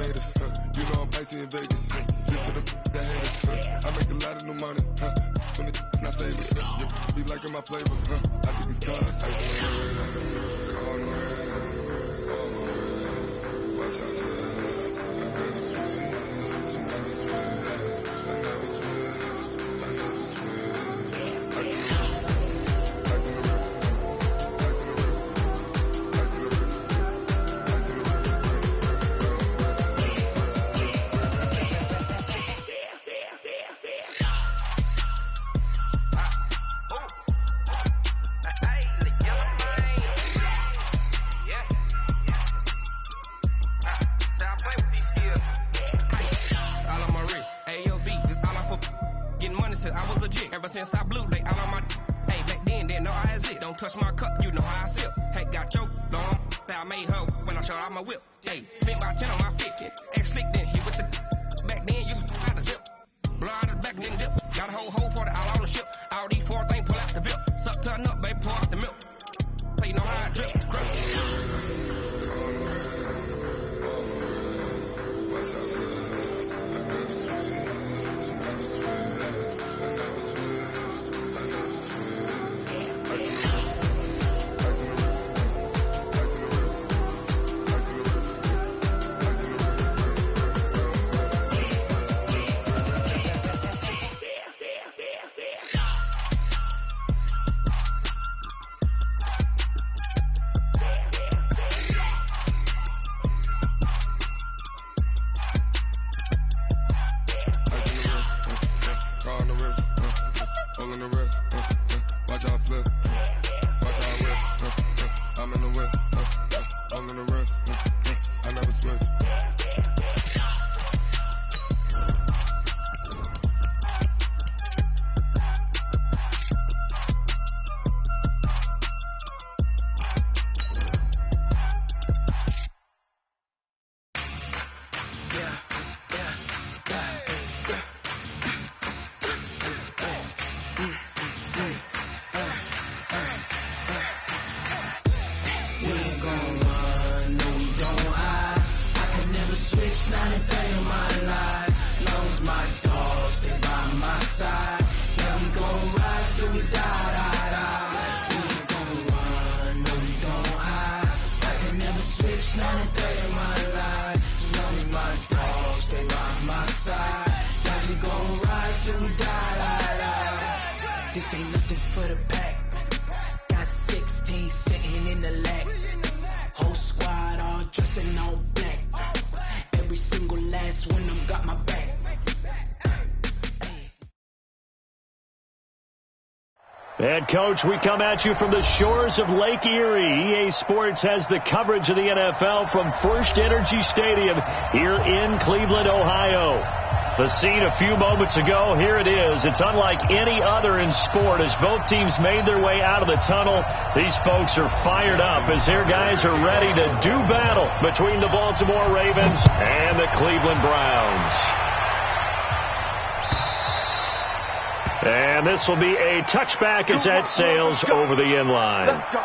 haters. You know I'm icy in Vegas. This for the haters. I make a lot of new money. When it's not saving. You be liking my flavor. I think it's cause ice on the wrist. Call on the wrist. Call on the wrist. Watch out, just. I never switch. She never switch. I never switch. I never switch. I can ice on the wrist. Ice on the wrist. Ice on the wrist. Ice on the wrist. I was legit ever since I blew they all on my hey back then didn't know I exist. Don't touch my cup, you know how I sip. Hey, got choked on that I made her when I showed out my whip. Hey, spent about 10 on my 50. Ex slick then hit with the back then used to out the zip. Blow out the back then dip. Got a whole for the all on the ship. All these four things pull out the bip. Suck turn up, baby, pour out the milk. So you know how I drip. This ain't nothing for the pack. Got 16 sitting in the lag. Whole squad all dressing all black. Every single last one of them got my back. And, Coach, we come at you from the shores of Lake Erie. EA Sports has the coverage of the NFL from First Energy Stadium here in Cleveland, Ohio. The scene a few moments ago, here it is. It's unlike any other in sport as both teams made their way out of the tunnel. These folks are fired up as their guys are ready to do battle between the Baltimore Ravens and the Cleveland Browns. And this will be a touchback as that sails over the end line. Let's go.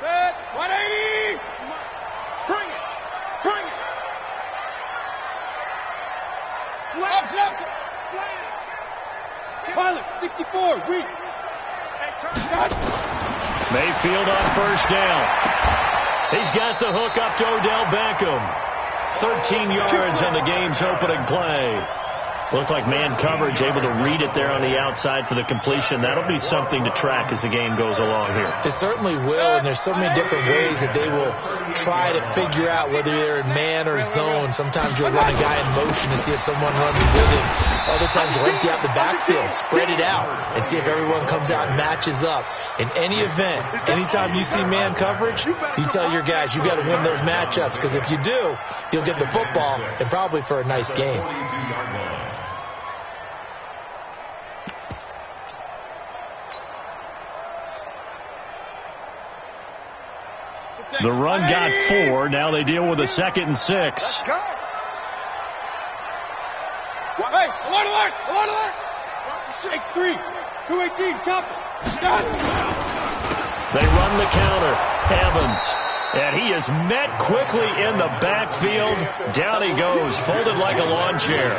Set, 180. Bring it. Bring it. Slam. Slam. Pilot, 64. Weak. Hey, turn. Mayfield on first down. He's got the hook up to Odell Beckham. 13 yards on the game's opening play. Looked like man coverage, able to read it there on the outside for the completion. That'll be something to track as the game goes along here. It certainly will, and there's so many different ways that they will try to figure out whether they're in man or zone. Sometimes you'll run a guy in motion to see if someone runs with him. Other times you'll empty out the backfield, spread it out, and see if everyone comes out and matches up. In any event, anytime you see man coverage, you tell your guys you got to win those matchups, because if you do, you'll get the football and probably for a nice game. The run got 4. Now they deal with a 2nd and 6. Let's go. Hey, alert! X3, 218, chop it. They run the counter. Evans. And he is met quickly in the backfield. Down he goes, folded like a lawn chair.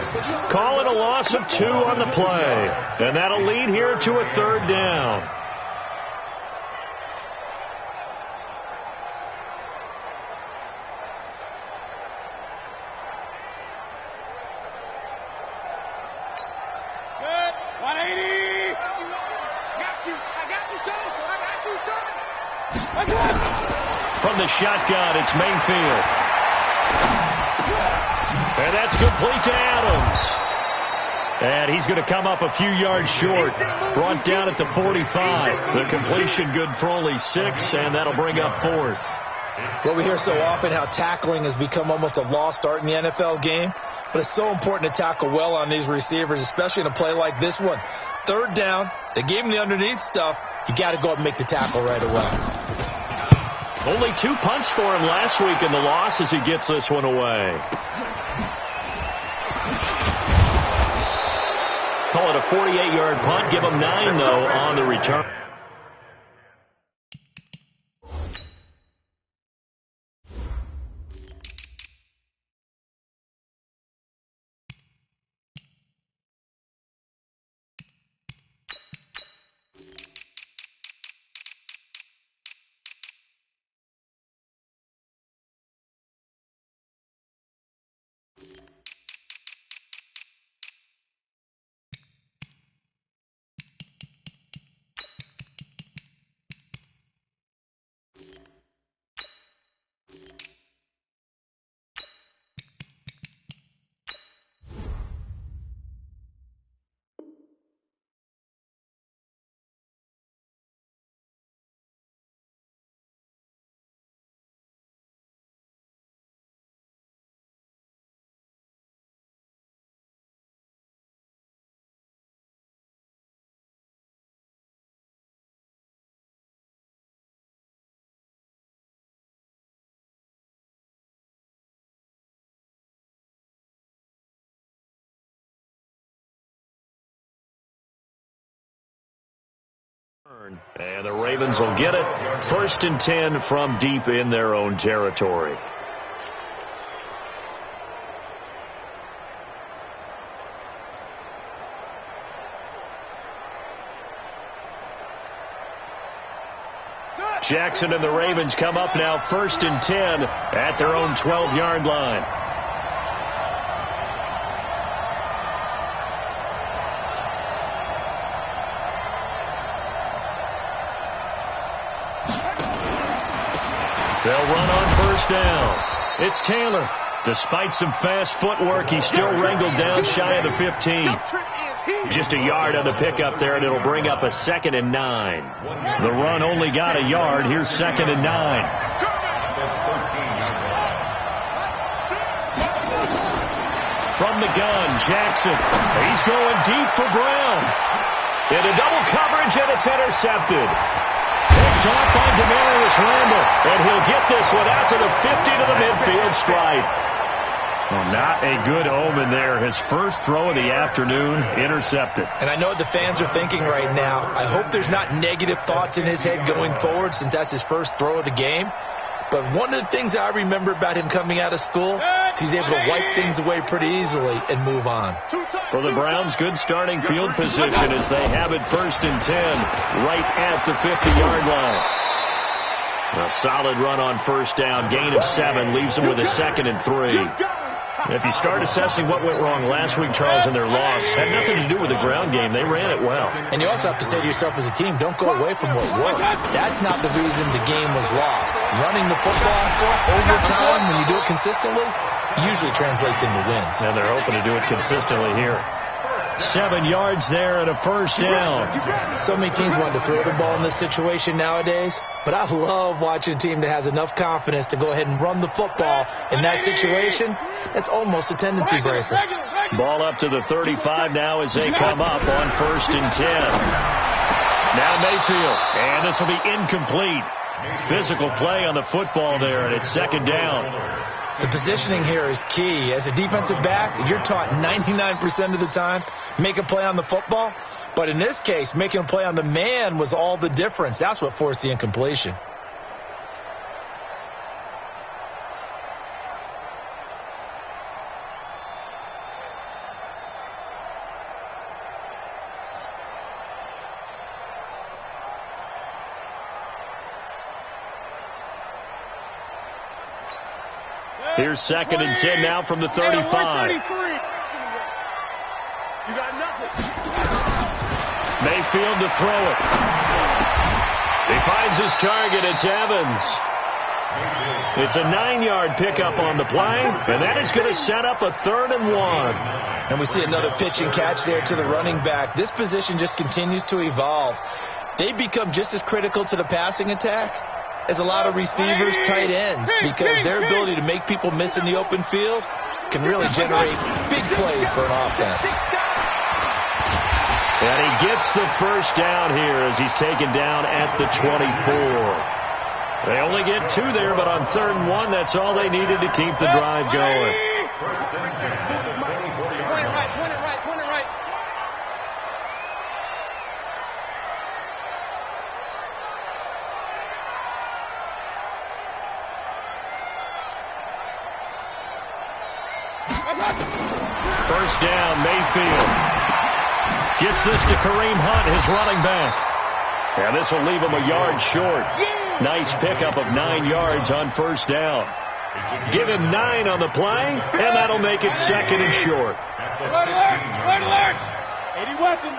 Calling a loss of 2 on the play. And that'll lead here to a 3rd down. Good. 180. I got you, son. From the shotgun, it's Mayfield. And that's complete to Adams. And he's going to come up a few yards short. Brought down at the 45. The completion good for only 6, and that'll bring up 4th. Well, we hear so often how tackling has become almost a lost art in the NFL game. But it's so important to tackle well on these receivers, especially in a play like this one. 3rd down, they gave him the underneath stuff. You got to go up and make the tackle right away. Only 2 punts for him last week in the loss as he gets this one away. Call it a 48-yard punt. Give him 9, though, on the return. And the Ravens will get it. 1st and 10 from deep in their own territory. Jackson and the Ravens come up now 1st and 10 at their own 12-yard line. They'll run on 1st down. It's Taylor. Despite some fast footwork, he's still wrangled down shy of the 15. Just a yard on the pickup there, and it'll bring up a 2nd and 9. The run only got a yard. Here's 2nd and 9. From the gun, Jackson. He's going deep for Brown. Into double coverage, and it's intercepted. Picked off by Demarius Randall, and he'll get this one out to the 50 to the midfield stripe. Well, not a good omen there. His first throw of the afternoon intercepted. And I know what the fans are thinking right now. I hope there's not negative thoughts in his head going forward since that's his first throw of the game. But one of the things I remember about him coming out of school is he's able to wipe things away pretty easily and move on. For the Browns, good starting field position as they have it 1st and 10 right at the 50-yard line. A solid run on 1st down. Gain of 7 leaves them with a 2nd and 3. If you start assessing what went wrong last week, Charles, in their loss, had nothing to do with the ground game. They ran it well. And you also have to say to yourself as a team, don't go away from what worked. That's not the reason the game was lost. Running the football over time, when you do it consistently, usually translates into wins. And they're hoping to do it consistently here. 7 yards there and a 1st down. So many teams want to throw the ball in this situation nowadays, but I love watching a team that has enough confidence to go ahead and run the football in that situation. That's almost a tendency breaker. Ball up to the 35 now as they come up on 1st and 10. Now Mayfield, and this will be incomplete. Physical play on the football there, and it's 2nd down. The positioning here is key. As a defensive back, you're taught 99% of the time, make a play on the football. But in this case, making a play on the man was all the difference. That's what forced the incompletion. Here's 2nd and 10 now from the 35. You got nothing. Mayfield to throw it. He finds his target. It's Evans. It's a 9-yard pickup on the play, and that is going to set up a 3rd and 1. And we see another pitch and catch there to the running back. This position just continues to evolve. They become just as critical to the passing attack as a lot of receivers, tight ends, because their ability to make people miss in the open field can really generate big plays for an offense. And he gets the first down here as he's taken down at the 24. They only get 2 there, but on 3rd and 1, that's all they needed to keep the drive going. Point it right. First down, Mayfield. Gets this to Kareem Hunt, his running back. And this will leave him a yard short. Nice pickup of 9 yards on first down. Give him 9 on the play, and that'll make it 2nd and short. Red alert! 80 weapon.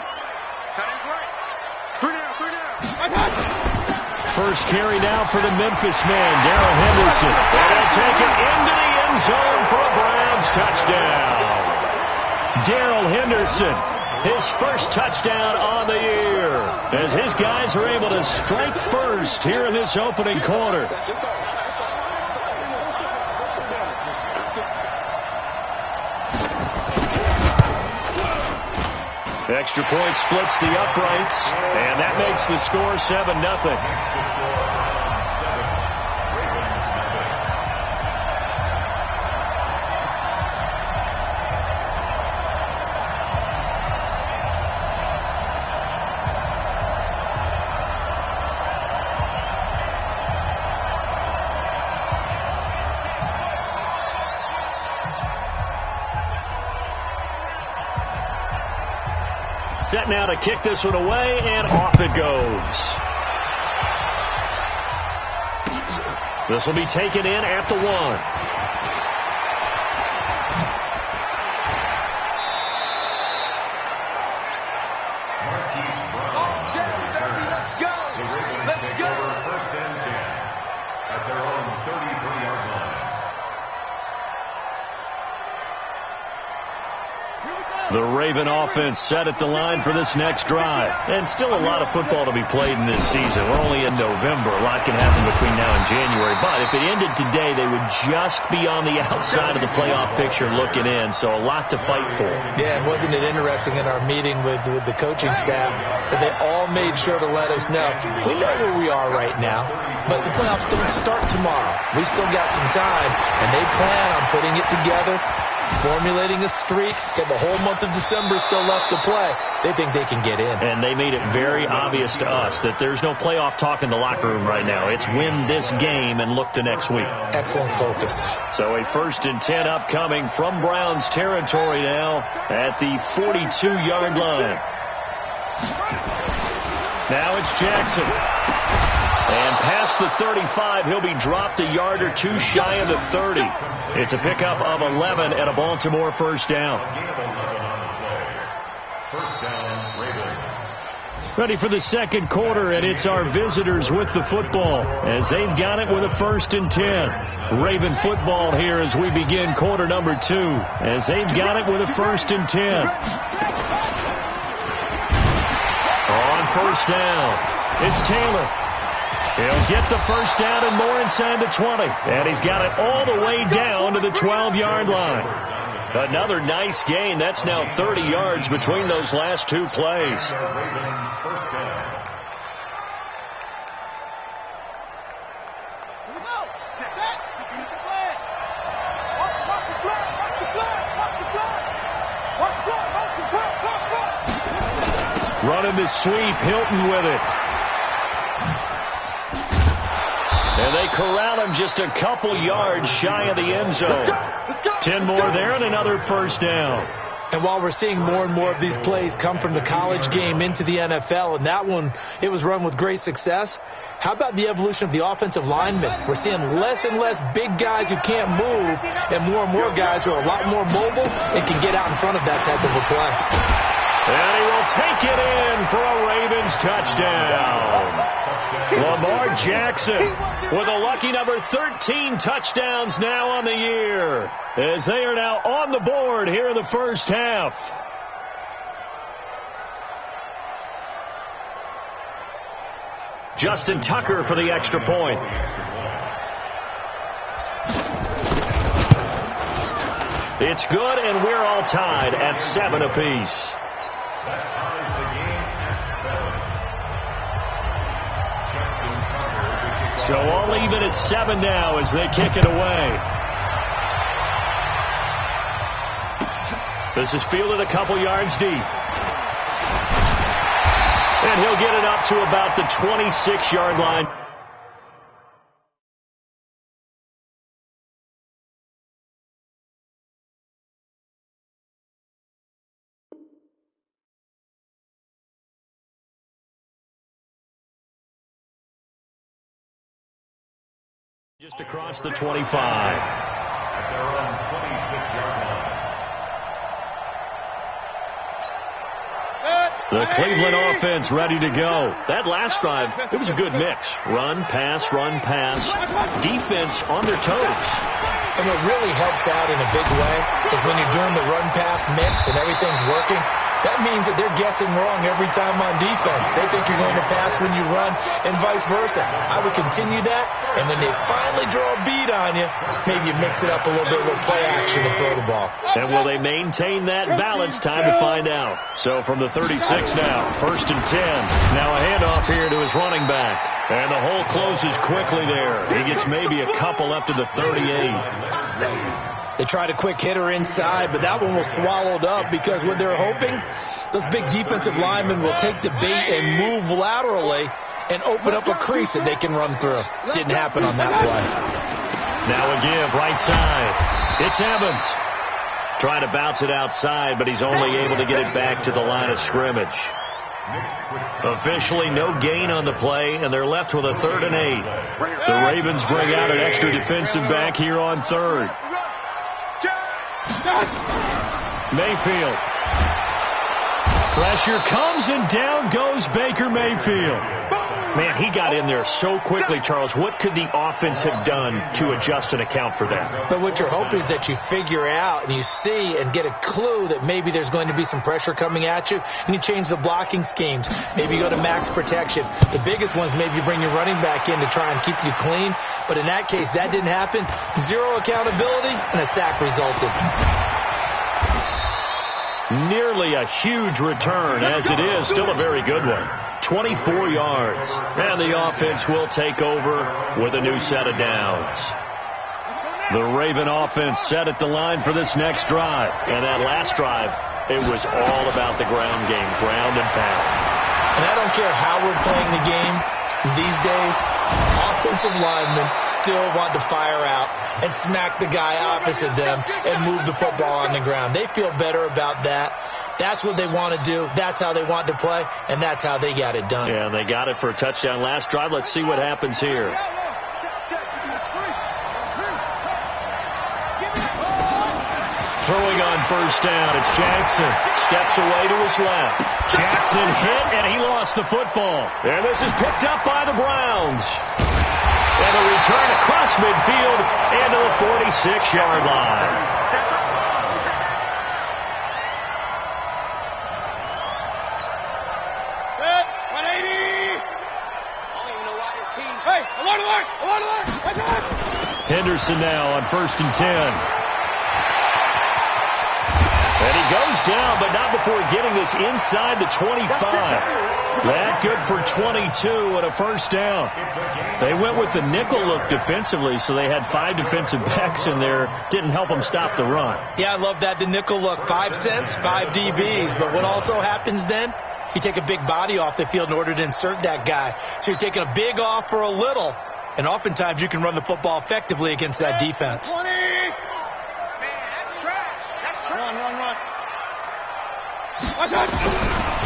Three down. First carry now for the Memphis man, Darrell Henderson. And he'll take it into the end zone for a Browns touchdown. Darrell Henderson, his first touchdown on the year, as his guys are able to strike first here in this opening quarter. Extra point splits the uprights, and that makes the score 7-0. Set now to kick this one away, and off it goes. This will be taken in at the 1. Let's go. First and 10 at their own 33-yard line. The Raven offense set at the line for this next drive. And still a lot of football to be played in this season. We're only in November. A lot can happen between now and January. But if it ended today, they would just be on the outside of the playoff picture looking in. So a lot to fight for. Yeah, and wasn't it interesting in our meeting with the coaching staff that they all made sure to let us know, we know where we are right now, but the playoffs don't start tomorrow. We still got some time, and they plan on putting it together, formulating a streak, got the whole month of December still left to play. They think they can get in. And they made it very obvious to us that there's no playoff talk in the locker room right now. It's win this game and look to next week. Excellent focus. So a 1st and 10 upcoming from Browns territory now at the 42-yard line. Now it's Jackson. And past the 35, he'll be dropped a yard or two shy of the 30. It's a pickup of 11 and a Baltimore first down. First down, Ravens. Ready for the second quarter, and it's our visitors with the football as they've got it with a 1st and 10. Raven football here as we begin quarter number 2 as they've got it with a 1st and 10. On first down, it's Taylor. He'll get the first down and more inside the 20. And he's got it all the way down to the 12-yard line. Another nice gain. That's now 30 yards between those last 2 plays. Running the sweep, Hilton with it. And they corral him just a couple yards shy of the end zone. 10 more there and another first down. And while we're seeing more and more of these plays come from the college game into the NFL, and that one, it was run with great success, how about the evolution of the offensive linemen? We're seeing less and less big guys who can't move and more guys who are a lot more mobile and can get out in front of that type of a play. And he will take it in for a Ravens touchdown. Lamar Jackson with a lucky number 13 touchdowns now on the year, as they are now on the board here in the first half. Justin Tucker for the extra point. It's good, and we're all tied at 7 apiece. That ties the game at 7. So all even at 7 now as they kick it away. This is fielded a couple yards deep. And he'll get it up to about the 26-yard line. Just across the 25. At their own 26-yard line. The Cleveland offense ready to go. That last drive, it was a good mix. Run, pass, defense on their toes. And what really helps out in a big way is when you're doing the run-pass mix and everything's working, that means that they're guessing wrong every time on defense. They think you're going to pass when you run and vice versa. I would continue that, and when they finally draw a beat on you, maybe you mix it up a little bit with play action and throw the ball. And will they maintain that balance? Time to find out. So from the 36 now, 1st and 10. Now a handoff here to his running back. And the hole closes quickly there. He gets maybe a couple up to the 38. They tried a quick hitter inside, but that one was swallowed up because what they're hoping, those big defensive linemen will take the bait and move laterally and open up a crease that they can run through. Didn't happen on that play. Now a give, right side. It's Evans. Trying to bounce it outside, but he's only able to get it back to the line of scrimmage. Officially no gain on the play, and they're left with a 3rd and 8. The Ravens bring out an extra defensive back here on 3rd. Mayfield. Pressure comes, and down goes Baker Mayfield. Man, he got in there so quickly, Charles. What could the offense have done to adjust and account for that? But what you're hoping is that you figure out and you see and get a clue that maybe there's going to be some pressure coming at you, and you change the blocking schemes. Maybe you go to max protection. The biggest ones, maybe you bring your running back in to try and keep you clean. But in that case, that didn't happen. 0 accountability, and a sack resulted. Nearly a huge return, as it is still a very good one. 24 yards. And the offense will take over with a new set of downs. The Raven offense set at the line for this next drive. And that last drive, it was all about the ground game, ground and pound. And I don't care how we're playing the game these days, offensive linemen still want to fire out and smack the guy opposite them and move the football on the ground. They feel better about that. That's what they want to do. That's how they want to play, and that's how they got it done. Yeah, they got it for a touchdown last drive. Let's see what happens here. Throwing on 1st down, it's Jackson. Steps away to his left. Jackson hit, and he lost the football. And this is picked up by the Browns. And a return across midfield into the 46-yard line. Henderson now on 1st and 10. And he goes down, but not before getting this inside the 25. That good for 22 and a 1st down. They went with the nickel look defensively, so they had 5 defensive backs in there. Didn't help them stop the run. Yeah, I love that, the nickel look. 5 cents, 5 DBs. But what also happens then You take a big body off the field in order to insert that guy. So you're taking a big off for a little. And oftentimes you can run the football effectively against that defense. 20. Man, that's trash. That's trash. Run.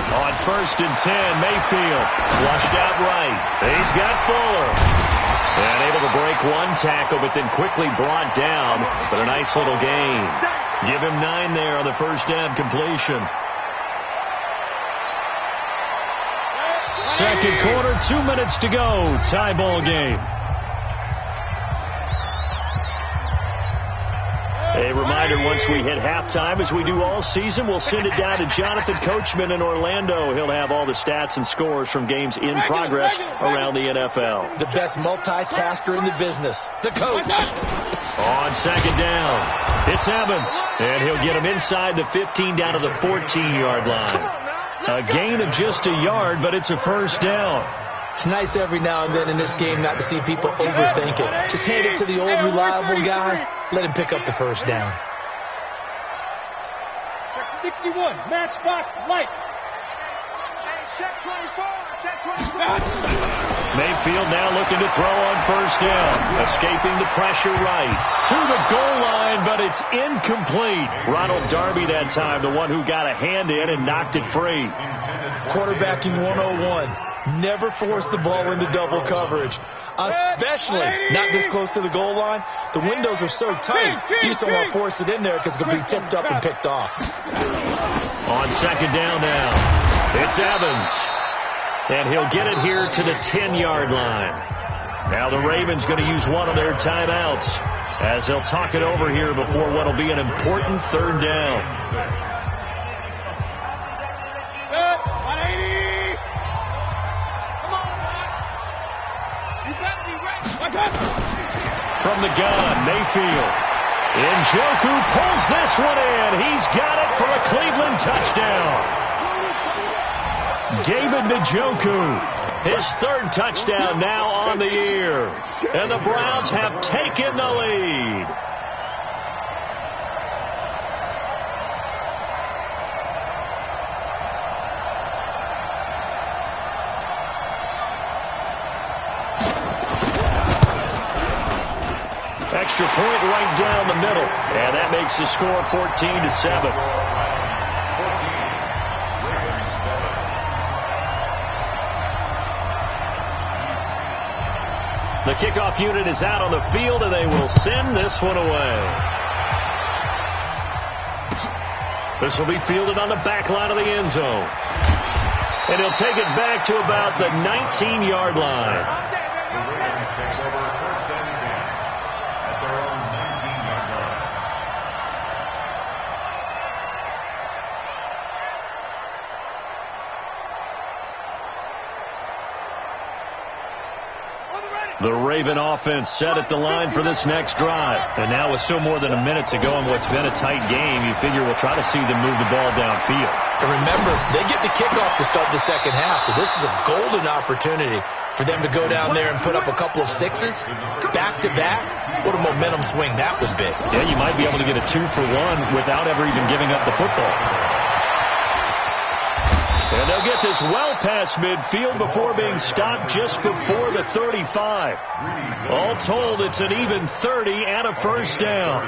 On 1st and 10, Mayfield flushed out right. He's got Fuller. And able to break one tackle, but then quickly brought down. But a nice little gain. Give him 9 there on the first down completion. Second quarter, 2 minutes to go. Tie ball game. A reminder, once we hit halftime, as we do all season, we'll send it down to Jonathan Coachman in Orlando. He'll have all the stats and scores from games in progress around the NFL. The best multitasker in the business, the coach. On second down, it's Evans, and he'll get him inside the 15 down to the 14-yard line. A gain of just a yard, but it's a first down. It's nice every now and then in this game not to see people overthink it. Just hand it to the old reliable guy. Let him pick up the first down. Check 61. Matchbox lights. Check 24. Check 24. Mayfield now looking to throw on first down. Escaping the pressure right. To the goal line, but it's incomplete. Ronald Darby that time, the one who got a hand in and knocked it free. Quarterbacking 101. Never force the ball into double coverage, especially not this close to the goal line. The windows are so tight, you just don't want to force it in there because it could be tipped up and picked off. On second down now, it's Evans. And he'll get it here to the 10-yard line. Now the Ravens going to use one of their timeouts as they'll talk it over here before what will be an important third down. 180. From the gun, Mayfield. Njoku pulls this one in. He's got it for a Cleveland touchdown. David Njoku, his 3rd touchdown now on the year. And the Browns have taken the lead. Extra point right down the middle. And that makes the score 14-7. The kickoff unit is out on the field, and they will send this one away. This will be fielded on the back line of the end zone. And he'll take it back to about the 19-yard line. The Ravens take over 1st and 10 at their own 19-yard line. The Raven offense set at the line for this next drive. And now with still more than a minute to go in what's been a tight game, you figure we'll try to see them move the ball downfield. And remember, they get the kickoff to start the second half, so this is a golden opportunity for them to go down there and put up a couple of sixes back-to-back. What a momentum swing that would be. Yeah, you might be able to get a 2-for-1 without ever even giving up the football. And they'll get this well past midfield before being stopped just before the 35. All told, it's an even 30 and a first down.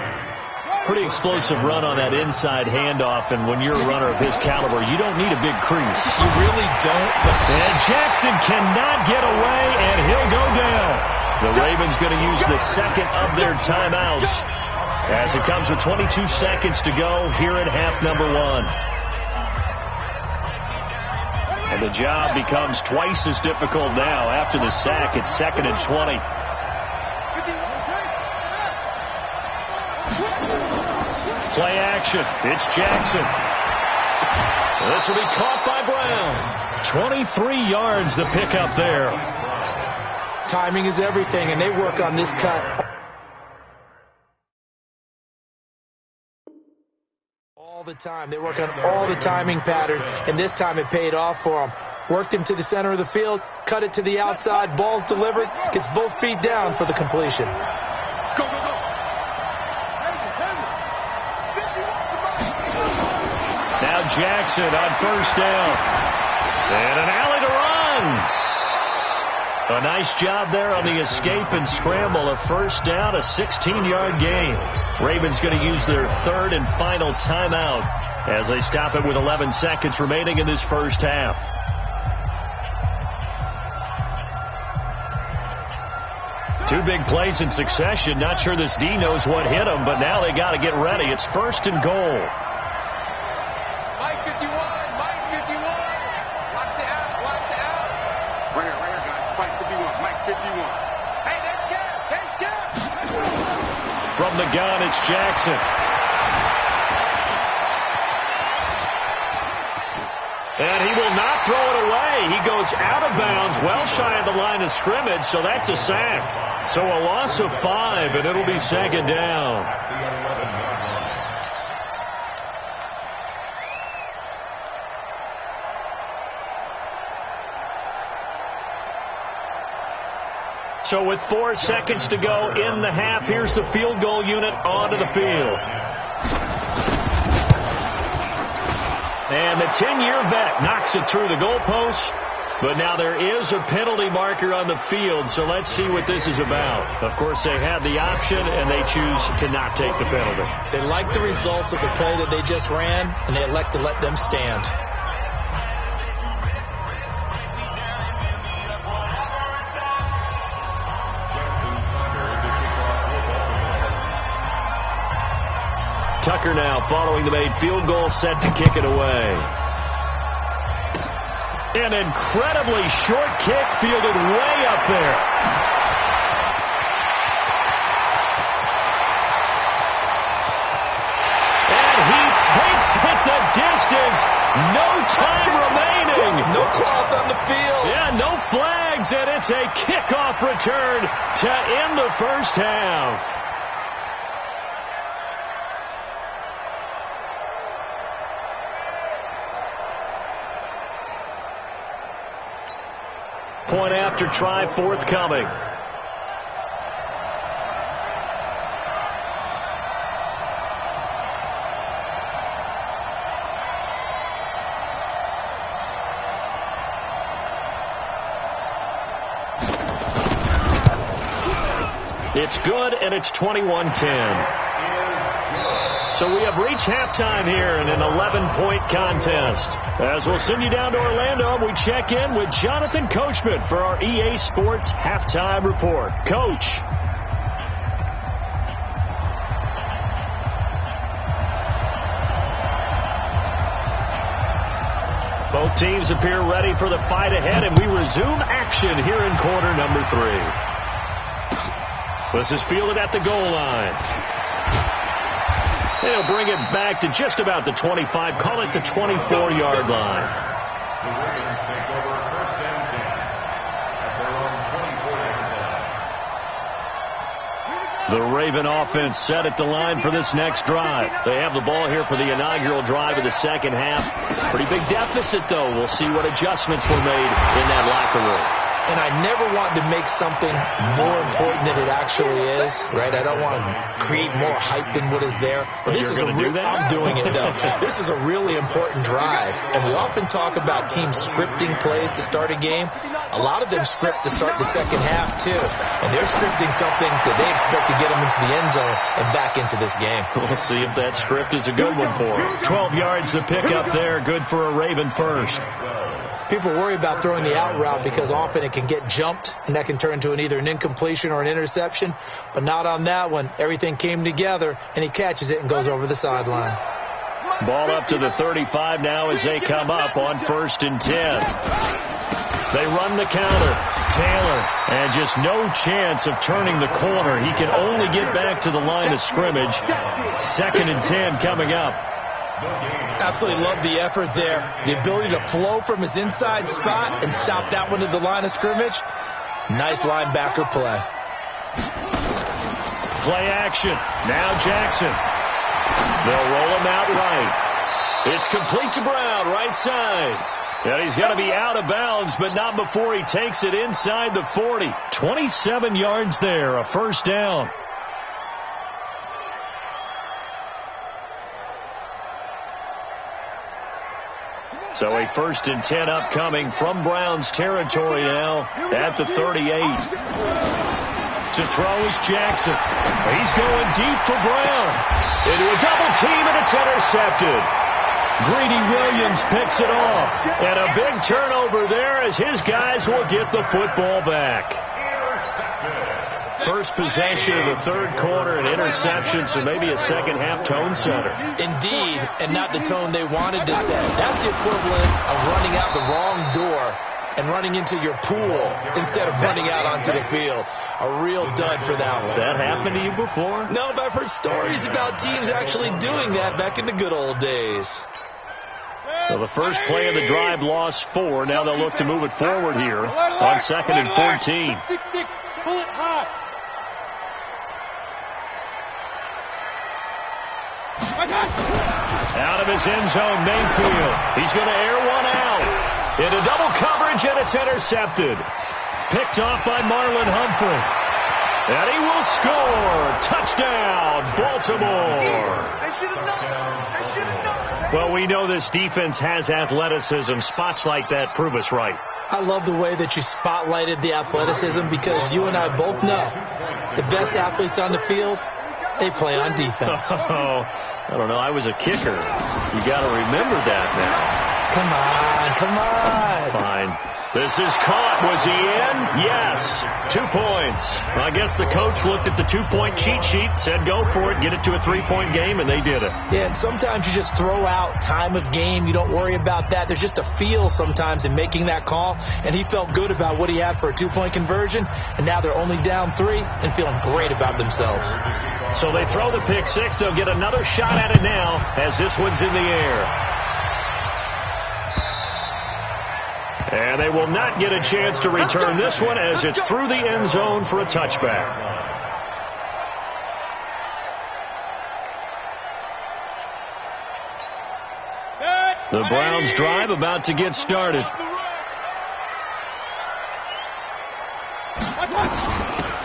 Pretty explosive run on that inside handoff, and when you're a runner of his caliber, you don't need a big crease. You really don't. And Jackson cannot get away, and he'll go down. The Ravens going to use the second of their timeouts as it comes with 22 seconds to go here at half number 1. And the job becomes twice as difficult now. After the sack, it's 2nd and 20. Play action. It's Jackson. This will be caught by Brown. 23 yards the pickup there. Timing is everything, and they work on this cut all the time. They work on all the timing patterns, and this time it paid off for them. Worked him to the center of the field, cut it to the outside, ball's delivered, gets both feet down for the completion. Go, go, go. Now Jackson on first down. And an alley to run. A nice job there on the escape and scramble. A first down, a 16-yard gain. Ravens going to use their third and final timeout as they stop it with 11 seconds remaining in this first half. Two big plays in succession. Not sure this D knows what hit them, but now they got to get ready. It's first and goal. Mike 51, Mike 51. Watch the out, watch the out. Right here, guys. Mike 51, Mike 51. Hey, they're scared, they're scared. From the gun, it's Jackson. And he will not throw it away. He goes out of bounds, well shy of the line of scrimmage, so that's a sack. So a loss of 5, and it'll be second down. So with 4 seconds to go in the half, here's the field goal unit onto the field. And the 10-year vet knocks it through the goalpost. But now there is a penalty marker on the field, so let's see what this is about. Of course, they had the option, and they choose to not take the penalty. They like the results of the play that they just ran, and they elect to let them stand. Tucker now following the made field goal, set to kick it away. An incredibly short kick fielded way up there. And he takes it the distance. No time remaining. No cloth on the field. Yeah, no flags, and it's a kickoff return to end the first half. Point after try forthcoming. It's good, and it's 21-10. So we have reached halftime here in an 11-point contest. As we'll send you down to Orlando, we check in with Jonathan Coachman for our EA Sports Halftime Report. Coach. Both teams appear ready for the fight ahead, and we resume action here in quarter number 3. This is fielded at the goal line. They'll bring it back to just about the 25, call it the 24-yard line. The Ravens take over first and 10 at their own 24-yard line. The Raven offense set at the line for this next drive. They have the ball here for the inaugural drive of the second half. Pretty big deficit, though. We'll see what adjustments were made in that locker room. And I never want to make something more important than it actually is, right? I don't want to create more hype than what is there. But this is I'm doing it, though. This is a really important drive. And we often talk about teams scripting plays to start a game. A lot of them script to start the second half, too. And they're scripting something that they expect to get them into the end zone and back into this game. We'll see if that script is a good one for them. 12 yards to pick up there. Good for a Raven first. People worry about throwing the out route because often it can get jumped, and that can turn into either an incompletion or an interception. But not on that one. Everything came together, and he catches it and goes over the sideline. Ball up to the 35 now as they come up on 1st and 10. They run the counter. Taylor, and just no chance of turning the corner. He can only get back to the line of scrimmage. 2nd and 10 coming up. Absolutely love the effort there. The ability to flow from his inside spot and stop that one at the line of scrimmage. Nice linebacker play. Play action. Now Jackson. They'll roll him out right. It's complete to Brown, right side. And he's going to be out of bounds, but not before he takes it inside the 40. 27 yards there, a first down. So a 1st and 10 upcoming from Browns territory now at the 38. To throw is Jackson. He's going deep for Brown. Into a double team, and it's intercepted. Greedy Williams picks it off. And a big turnover there as his guys will get the football back. First possession of the third quarter, an interception, so maybe a second-half tone setter. Indeed, and not the tone they wanted to set. That's the equivalent of running out the wrong door and running into your pool instead of running out onto the field. A real dud for that one. Has that happened to you before? No, but I've heard stories about teams actually doing that back in the good old days. So the first play of the drive lost 4. Now they'll look to move it forward here on 2nd and 14. 6-6, pull it high. Out of his end zone, Mayfield. He's going to air one out. Into double coverage, and it's intercepted. Picked off by Marlon Humphrey. And he will score. Touchdown, Baltimore. Well, we know this defense has athleticism. Spots like that prove us right. I love the way that you spotlighted the athleticism because you and I both know the best athletes on the field, they play on defense. Oh, I don't know. I was a kicker. You got to remember that now. Come on. Fine. This is caught. Was he in? Yes. 2 points. Well, I guess the coach looked at the 2-point cheat sheet, said go for it, get it to a 3-point game, and they did it. Yeah, and sometimes you just throw out time of game. You don't worry about that. There's just a feel sometimes in making that call, and he felt good about what he had for a 2-point conversion, and now they're only down 3 and feeling great about themselves. So they throw the pick 6. They'll get another shot at it now as this one's in the air. And they will not get a chance to return this one as it's through the end zone for a touchback. The Browns drive about to get started.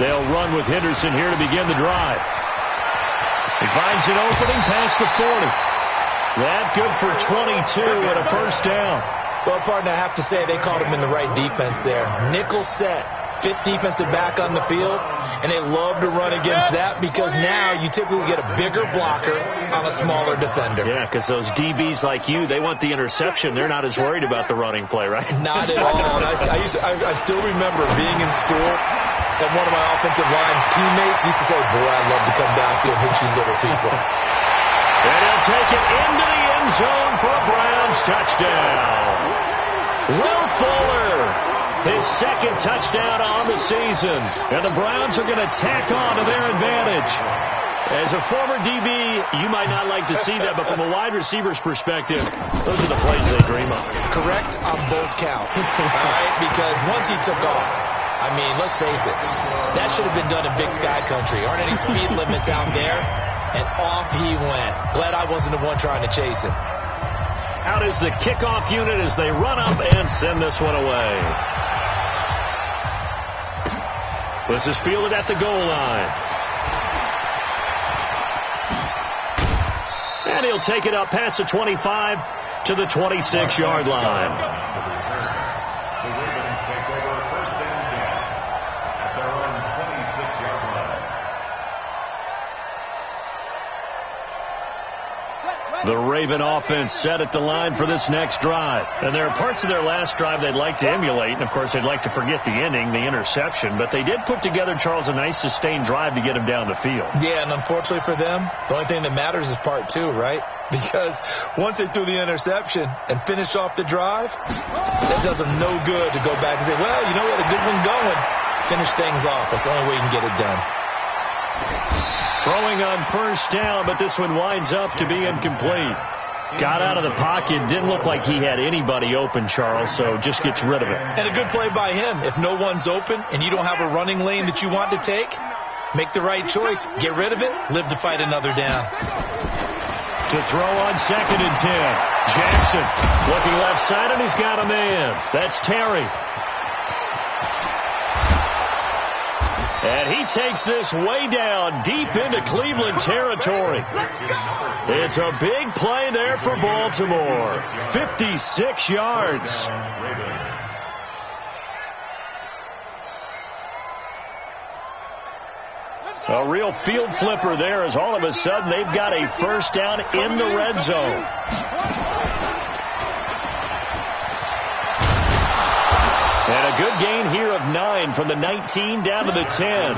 They'll run with Henderson here to begin the drive. He finds an opening past the 40. That good for 22 and a first down. Well, partner, I have to say they called him in the right defense there. Nickel set, 5th defensive back on the field, and they love to run against that because now you typically get a bigger blocker on a smaller defender. Yeah, because those DBs like you, they want the interception. They're not as worried about the running play, right? Not at all. And I still remember being in school, and one of my offensive line teammates used to say, boy, I'd love to come downfield and hit you little people. And he'll take it into the end zone for a Browns touchdown. Will Fuller, his 2nd touchdown on the season. And the Browns are going to tack on to their advantage. As a former DB, you might not like to see that, but from a wide receiver's perspective, those are the plays they dream of. Correct on both counts. All right, because once he took off, I mean, let's face it, that should have been done in Big Sky Country. Aren't any speed limits out there? And off he went. Glad I wasn't the one trying to chase him. Out is the kickoff unit as they run up and send this one away. This is fielded at the goal line. And he'll take it up past the 25 to the 26-yard line. The Ravens take over 1st and 10 at their own 26-yard line. The Raven offense set at the line for this next drive. And there are parts of their last drive they'd like to emulate. And, of course, they'd like to forget the ending, the interception. But they did put together, Charles, a nice sustained drive to get him down the field. Yeah, and unfortunately for them, the only thing that matters is part 2, right? Because once they threw the interception and finished off the drive, that does them no good to go back and say, well, you know what, a good one going. Finish things off. That's the only way you can get it done. Throwing on first down, but this one winds up to be incomplete. Got out of the pocket. Didn't look like he had anybody open, Charles, so just gets rid of it. And a good play by him. If no one's open and you don't have a running lane that you want to take, make the right choice. Get rid of it. Live to fight another down. To throw on 2nd and 10. Jackson looking left side, and he's got a man. That's Terry. And he takes this way down deep into Cleveland territory. It's a big play there for Baltimore. 56 yards. A real field flipper there as all of a sudden they've got a first down in the red zone. And a good gain here of 9 from the 19 down to the 10.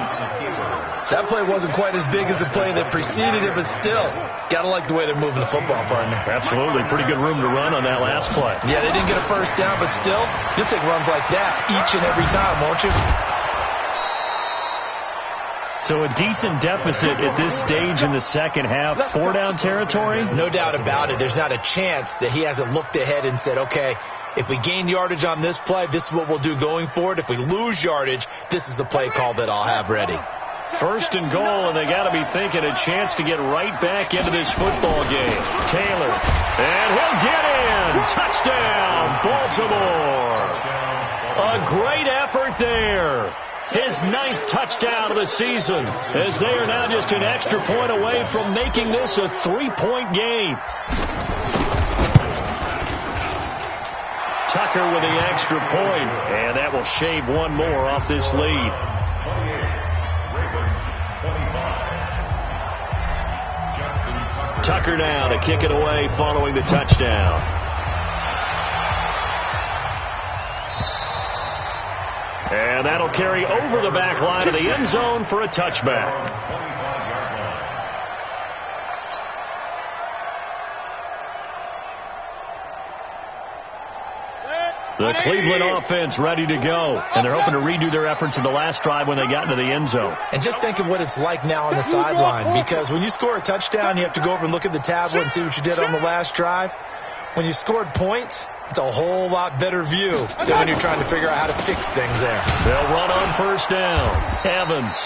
That play wasn't quite as big as the play that preceded it, but still, got to like the way they're moving the football, partner. Absolutely. Pretty good room to run on that last play. Yeah, they didn't get a first down, but still, you'll take runs like that each and every time, won't you? So a decent deficit at this stage in the second half. 4-down territory? No doubt about it. There's not a chance that he hasn't looked ahead and said, okay, if we gain yardage on this play, this is what we'll do going forward. If we lose yardage, this is the play call that I'll have ready. First and goal, and they got to be thinking a chance to get right back into this football game. Taylor, and he'll get in. Touchdown, Baltimore. A great effort there. His 9th touchdown of the season, as they are now just an extra point away from making this a 3-point game. Tucker with the extra point, and that will shave one more off this lead. Tucker now to kick it away following the touchdown. And that'll carry over the back line of the end zone for a touchback. The Cleveland offense ready to go. And they're hoping to redo their efforts in the last drive when they got into the end zone. And just think of what it's like now on the sideline. Because when you score a touchdown, you have to go over and look at the tablet and see what you did on the last drive. When you scored points, it's a whole lot better view than when you're trying to figure out how to fix things there. They'll run on first down. Evans.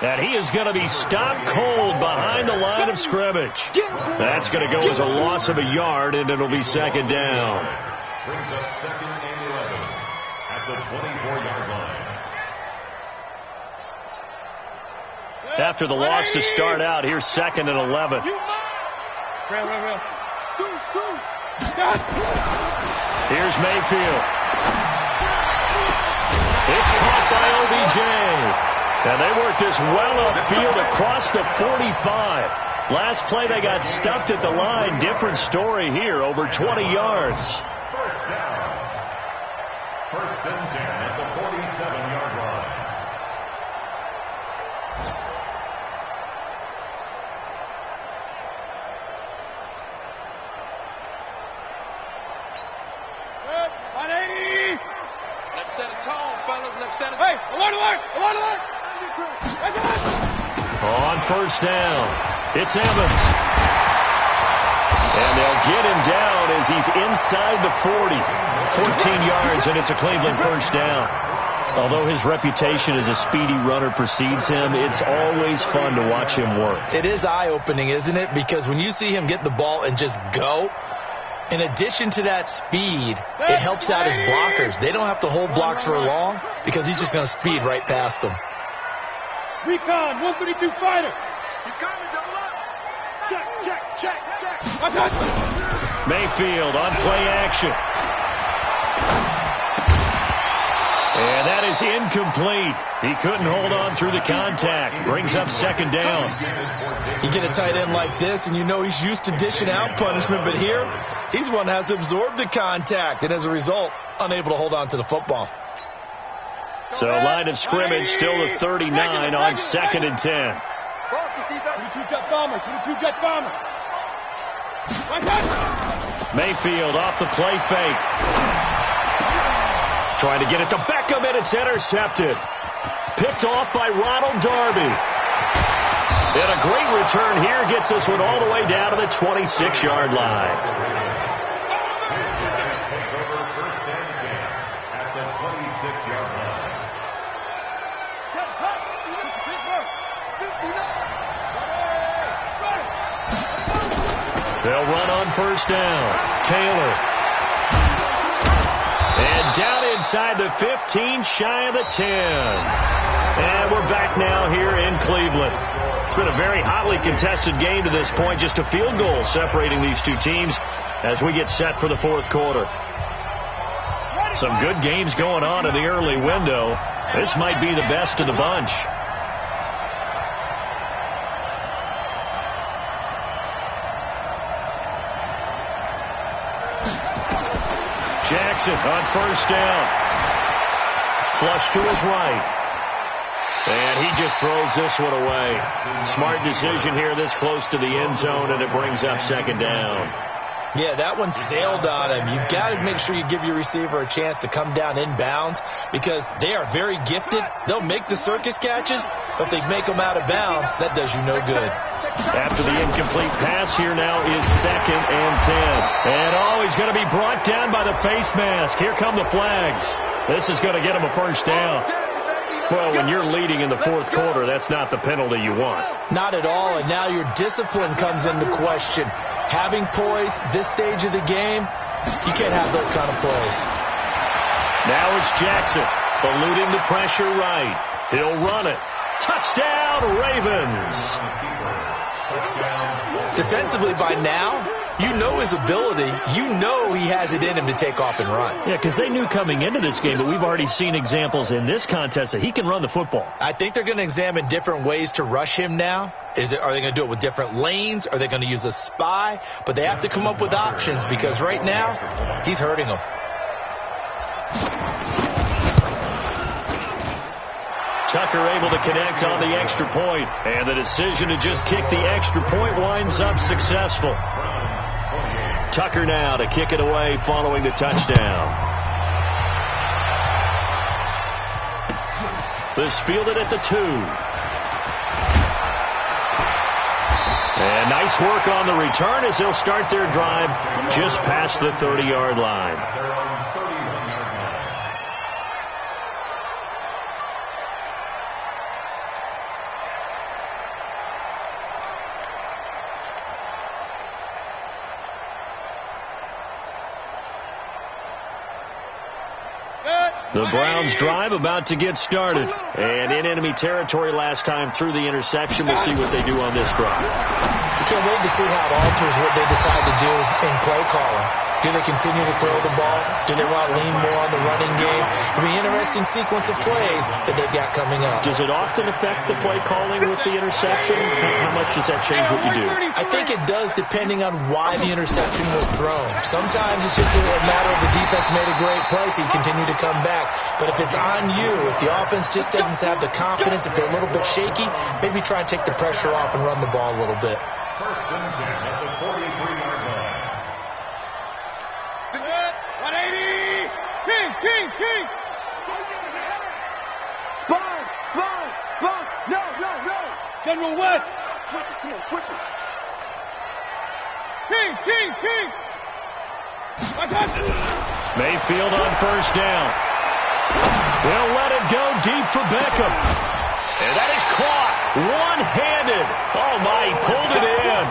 And he is going to be stopped cold behind the line of scrimmage. That's going to go as a loss of a yard, and it'll be second down. Brings up 2nd and 11 at the 24-yard line. After the loss to start out, here's 2nd and 11. Here's Mayfield. It's caught by OBJ. And they worked this well upfield across the 45. Last play they got stuffed at the line. Different story here, over 20 yards. First down. 1st and 10 at the 47-yard line. Let's set a tone, fellas. Let's set a... Hey, alert! On first down, it's Evans. And they'll get him down as he's inside the 40. 14 yards, and it's a Cleveland first down. Although his reputation as a speedy runner precedes him, it's always fun to watch him work. It is eye-opening, isn't it? Because when you see him get the ball and just go, in addition to that speed, it helps out his blockers. They don't have to hold blocks for long because he's just going to speed right past them. Recon, 132 fighter. You coming, double up. Check. Mayfield on play action. And that is incomplete. He couldn't hold on through the contact. Brings up second down. You get a tight end like this, and you know he's used to dishing out punishment, but here, he's one that has to absorb the contact, and as a result, unable to hold on to the football. So line of scrimmage still the 39 on 2nd and 10. 22 jet bomber. Mayfield off the play fake. Trying to get it to Beckham, and it's intercepted. Picked off by Ronald Darby. And a great return here gets this one all the way down to the 26-yard line. Take over 1st and 10 at the 26-yard line. They'll run on first down. Taylor. And down inside the 15, shy of the 10. And we're back now here in Cleveland. It's been a very hotly contested game to this point. Just a field goal separating these two teams as we get set for the fourth quarter. Some good games going on in the early window. This might be the best of the bunch. Jackson on first down. Flush to his right. And he just throws this one away. Smart decision here this close to the end zone, and it brings up second down. Yeah, that one sailed on him. You've got to make sure you give your receiver a chance to come down inbounds because they are very gifted. They'll make the circus catches, but if they make them out of bounds, that does you no good. After the incomplete pass, here now is second and 10. And he's going to be brought down by the face mask. Here come the flags. This is going to get him a first down. Well, when you're leading in the fourth quarter, that's not the penalty you want. Not at all, and now your discipline comes into question. Having poise this stage of the game, you can't have those kind of plays. Now it's Jackson, eluding the pressure right. He'll run it. Touchdown, Ravens. Defensively by now, you know his ability. You know he has it in him to take off and run. Yeah, because they knew coming into this game, but we've already seen examples in this contest that he can run the football. I think they're going to examine different ways to rush him now. Are they going to do it with different lanes? Are they going to use a spy? But they have to come up with options because right now, he's hurting them. Tucker able to connect on the extra point, and the decision to just kick the extra point winds up successful. Tucker now to kick it away following the touchdown. This fielded at the 2. And nice work on the return as they'll start their drive just past the 30-yard line. The Browns drive about to get started. And in enemy territory last time through the interception. We'll see what they do on this drive. I can't wait to see how it alters what they decide to do in play calling. Do they continue to throw the ball? Do they want to lean more on the running game? It'll be an interesting sequence of plays that they've got coming up. Does it often affect the play calling with the interception? How much does that change what you do? I think it does depending on why the interception was thrown. Sometimes it's just a matter of the defense made a great play, so you continue to come back. But if it's on you, if the offense just doesn't have the confidence, if they're a little bit shaky, maybe try and take the pressure off and run the ball a little bit. First and 10 at the 43-yard line. 180! King! Spons! No! General West! Switch it. King! Mayfield on first down. They'll let it go deep for Beckham. And that is caught one-handed. Oh, my, he pulled it in.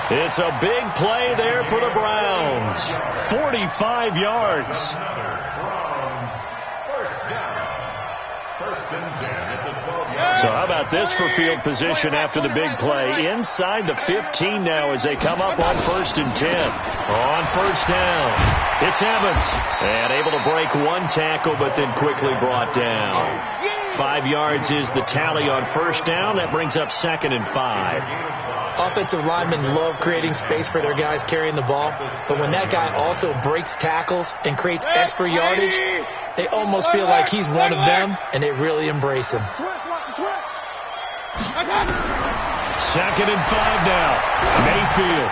It's a big play there for the Browns. 45 yards. First and 10 at the 12-yard. So how about this for field position after the big play? Inside the 15 now as they come up on first and 10. On first down, it's Evans. And able to break one tackle, but then quickly brought down. 5 yards is the tally on first down. That brings up second and 5. Offensive linemen love creating space for their guys carrying the ball, but when that guy also breaks tackles and creates extra yardage, they almost feel like he's one of them, and they really embrace him. Second and 5 now. Mayfield.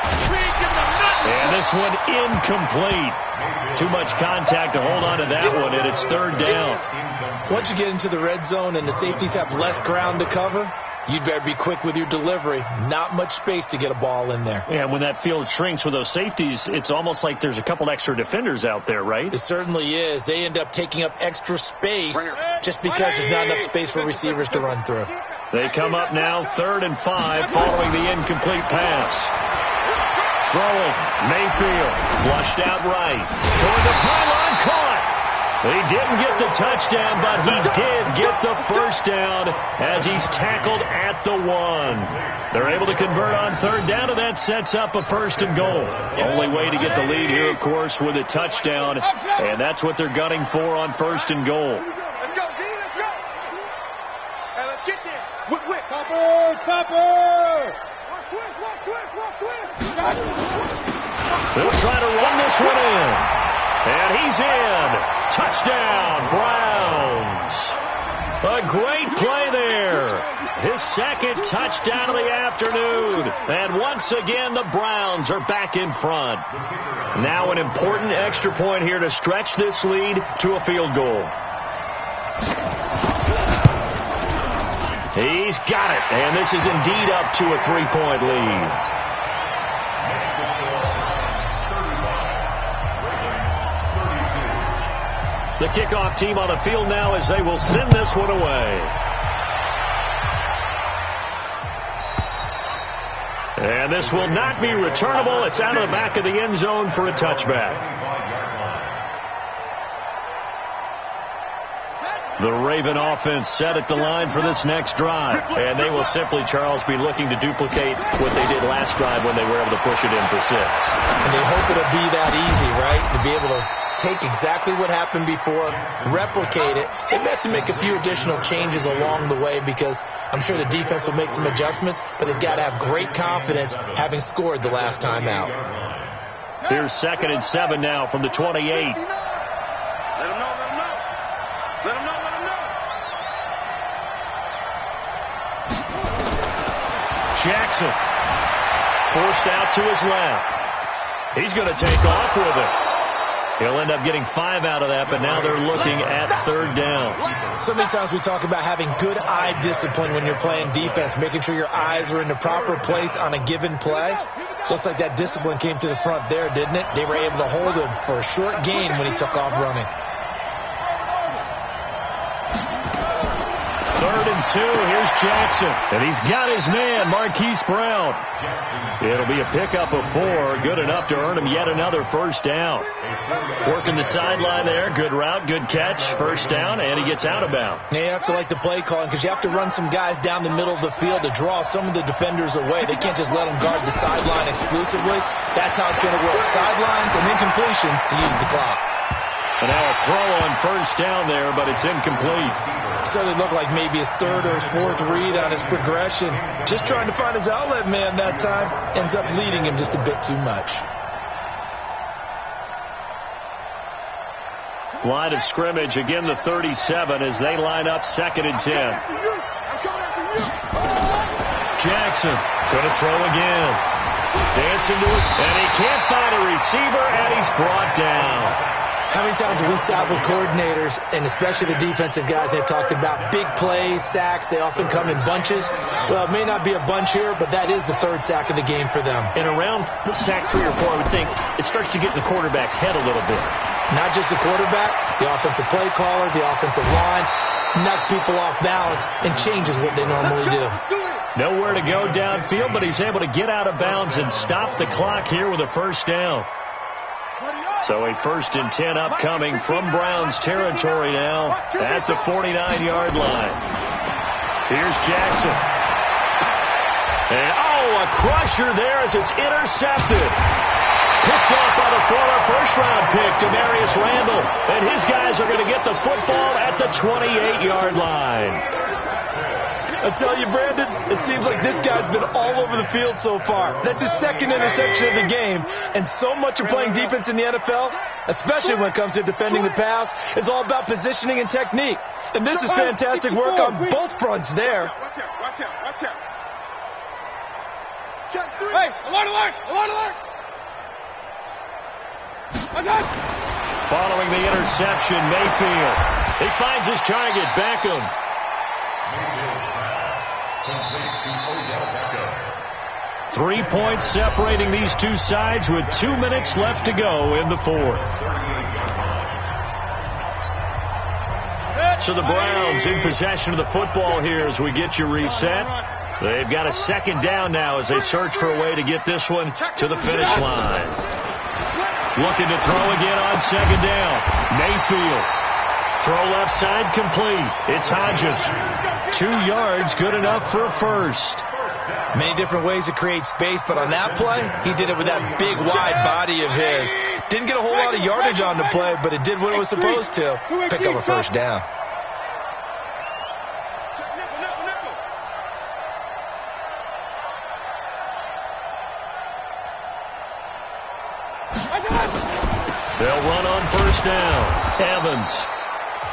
And this one incomplete. Too much contact to hold on to that one, and it's third down. Once you get into the red zone and the safeties have less ground to cover, you'd better be quick with your delivery. Not much space to get a ball in there. Yeah, when that field shrinks with those safeties, it's almost like there's a couple extra defenders out there, right? It certainly is. They end up taking up extra space just because there's not enough space for receivers to run through. They come up now, third and 5, following the incomplete pass. Throwing, Mayfield, flushed out right. Toward the pylon, caught. He didn't get the touchdown, but he did get the first down as he's tackled at the 1. They're able to convert on third down, and that sets up a 1st and goal. Only way to get the lead here, of course, with a touchdown, and that's what they're gunning for on 1st and goal. Let's go, D, let's go. Hey, let's get there. Whip. Topper. Watch twist. They'll try to run this one in. And he's in. Touchdown, Browns. A great play there. His 2nd touchdown of the afternoon. And once again, the Browns are back in front. Now an important extra point here to stretch this lead to a field goal. He's got it. And this is indeed up to a 3-point lead. The kickoff team on the field now as they will send this one away. And this will not be returnable. It's out of the back of the end zone for a touchback. The Raven offense set at the line for this next drive. And they will simply, Charles, be looking to duplicate what they did last drive when they were able to push it in for 6. And they hope it'll be that easy, right? To be able to take exactly what happened before, replicate it. They may have to make a few additional changes along the way because I'm sure the defense will make some adjustments, but they've got to have great confidence having scored the last time out. Here's 2nd and 7 now from the 28. Let him know. Jackson forced out to his left. He's going to take off with it. He'll end up getting 5 out of that, but now they're looking at 3rd down. So many times we talk about having good eye discipline when you're playing defense, making sure your eyes are in the proper place on a given play. Looks like that discipline came to the front there, didn't it? They were able to hold him for a short gain when he took off running. 3rd and 2. Here's Jackson. And he's got his man, Marquise Brown. It'll be a pickup of 4. Good enough to earn him yet another 1st down. Working the sideline there. Good route, good catch. 1st down, and he gets out of bounds. You have to like the play calling because you have to run some guys down the middle of the field to draw some of the defenders away. They can't just let them guard the sideline exclusively. That's how it's going to work. Sidelines and incompletions to use the clock. And now a throw on 1st down there, but it's incomplete. Certainly looked like maybe his 3rd or his 4th read on his progression. Just trying to find his outlet man that time. Ends up leading him just a bit too much. Line of scrimmage, again the 37 as they line up 2nd and 10. Jackson going to throw again. Dancing to it, and he can't find a receiver, and he's brought down. How many times have we sat with coordinators, and especially the defensive guys, they've talked about big plays, sacks. They often come in bunches. Well, it may not be a bunch here, but that is the 3rd sack of the game for them. And around sack 3 or 4, I would think it starts to get in the quarterback's head a little bit. Not just the quarterback, the offensive play caller, the offensive line, knocks people off balance and changes what they normally do. Nowhere to go downfield, but he's able to get out of bounds and stop the clock here with a 1st down. So a 1st and 10 upcoming from Browns territory now at the 49-yard line. Here's Jackson. And, a crusher there as it's intercepted. Picked off by the former first-round pick, Demarius Randall. And his guys are going to get the football at the 28-yard line. I tell you, Brandon, it seems like this guy's been all over the field so far. That's his 2nd interception of the game. And so much of playing defense in the NFL, especially when it comes to defending the pass, is all about positioning and technique. And this is fantastic work on both fronts there. Watch out. Hey, alert! Following the interception, Mayfield. He finds his target, Beckham. 3 points separating these two sides with 2 minutes left to go in the 4th. So the Browns in possession of the football here as we get you reset. They've got a 2nd down now as they search for a way to get this one to the finish line. Looking to throw again on 2nd down. Mayfield Throw left side complete. It's Hodges. 2 yards, good enough for a first. Many different ways to create space, but on that play, he did it with that big, wide body of his. Didn't get a whole lot of yardage on the play, but it did what it was supposed to. Pick up a first down. They'll run on first down. Evans.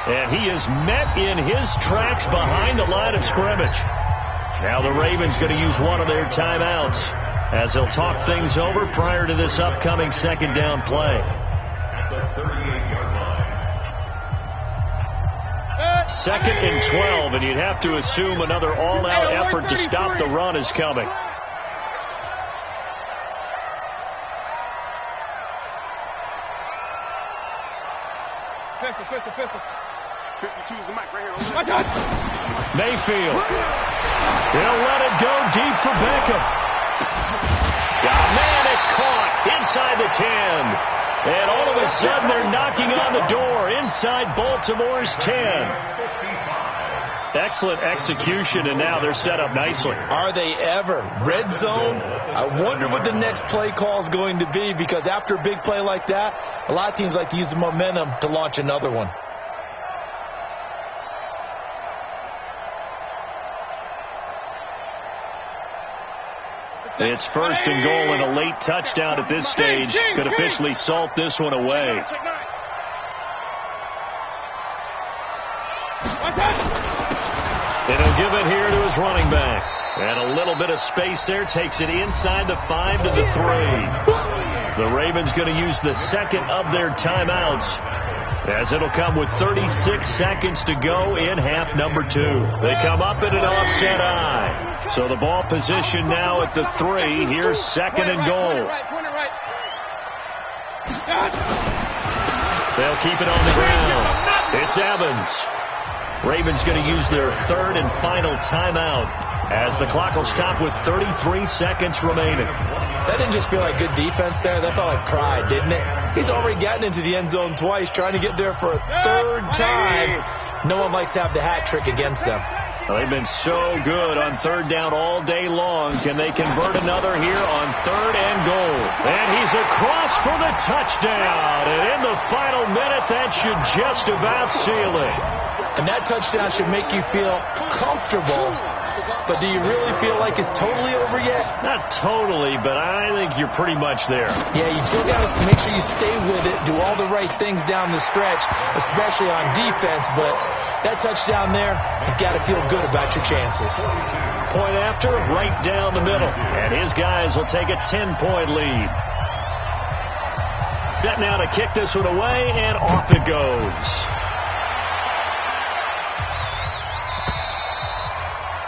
And he is met in his tracks behind the line of scrimmage. Now the Ravens going to use one of their timeouts as they'll talk things over prior to this upcoming second down play. At the 38-yard line. 2nd and 12, and you'd have to assume another all-out effort to stop the run is coming. Pistol. 52 is the mic right here. Mayfield. He'll let it go deep for Beckham. Man, it's caught inside the 10. And all of a sudden, they're knocking on the door inside Baltimore's 10. Excellent execution, and now they're set up nicely. Are they ever? Red zone? I wonder what the next play call is going to be, because after a big play like that, a lot of teams like to use the momentum to launch another one. It's 1st and goal, and a late touchdown at this stage could officially salt this one away. And he'll give it here to his running back. And a little bit of space there takes it inside the 5 to the 3. The Ravens going to use the second of their timeouts, as it'll come with 36 seconds to go in half number 2. They come up in an offset eye. So the ball position now at the 3. Here's 2nd and goal. They'll keep it on the ground. It's Evans. Ravens going to use their 3rd and final timeout as the clock will stop with 33 seconds remaining. That didn't just feel like good defense there. That felt like pride, didn't it? He's already gotten into the end zone twice, trying to get there for a 3rd time. No one likes to have the hat trick against them. Well, they've been so good on 3rd down all day long. Can they convert another here on 3rd and goal? And he's across for the touchdown. And in the final minute, that should just about seal it. And that touchdown should make you feel comfortable. But do you really feel like it's totally over yet? Not totally, but I think you're pretty much there. Yeah, you still got to make sure you stay with it, do all the right things down the stretch, especially on defense. But that touchdown there, you've got to feel good about your chances. Point after, right down the middle. And his guys will take a 10-point lead. Set now to kick this one away, and off it goes.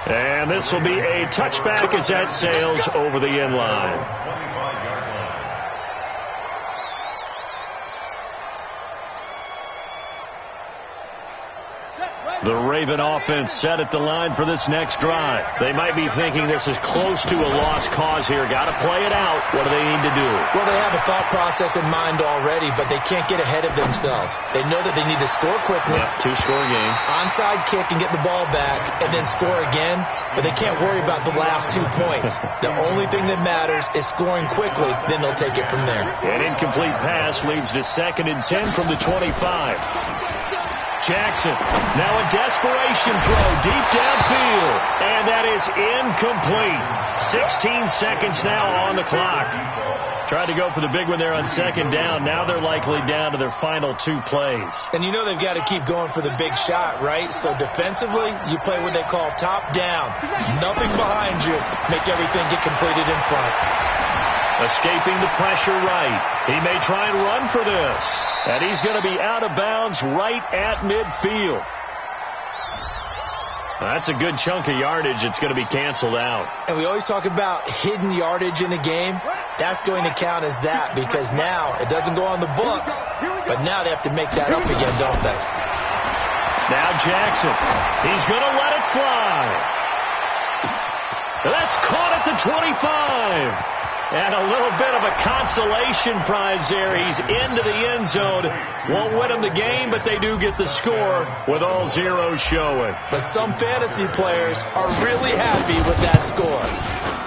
And this will be a touchback as that sails over the end line. The Raven offense set at the line for this next drive. They might be thinking this is close to a lost cause here. Got to play it out. What do they need to do? Well, they have a thought process in mind already, but they can't get ahead of themselves. They know that they need to score quickly. Yep, 2-score game. Onside kick and get the ball back and then score again, but they can't worry about the last 2 points. The only thing that matters is scoring quickly, then they'll take it from there. An incomplete pass leads to 2nd and 10 from the 25. Jackson, now a desperation throw deep downfield, and that is incomplete. 16 seconds now on the clock. Tried to go for the big one there on 2nd down. Now they're likely down to their final 2 plays. And you know they've got to keep going for the big shot, right? So defensively, you play what they call top down. Nothing behind you. Make everything get completed in front. Escaping the pressure right. He may try and run for this. And he's going to be out of bounds right at midfield. That's a good chunk of yardage. It's going to be canceled out. And we always talk about hidden yardage in a game. That's going to count as that, because now it doesn't go on the books, but now they have to make that up again, don't they? Now Jackson. He's going to let it fly. That's caught at the 25. And a little bit of a consolation prize there. He's into the end zone. Won't win them the game, but they do get the score with all zeros showing. But some fantasy players are really happy with that score.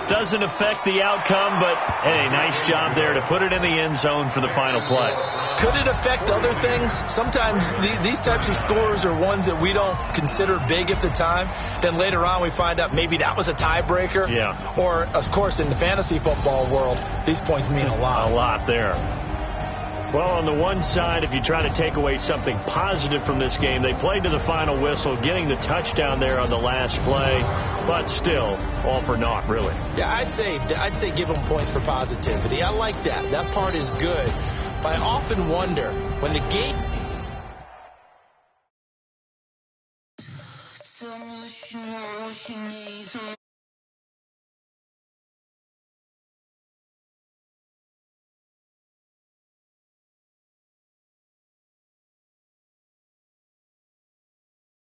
Doesn't affect the outcome, but, hey, nice job there to put it in the end zone for the final play. Could it affect other things? Sometimes these types of scores are ones that we don't consider big at the time. Then later on we find out maybe that was a tiebreaker. Yeah. Or, of course, in the fantasy football world, these points mean a lot. A lot there. Well, on the one side, if you try to take away something positive from this game, they played to the final whistle, getting the touchdown there on the last play, but still, all for naught, really. Yeah, I'd say give them points for positivity. I like that. That part is good. But I often wonder, when the game... So much more can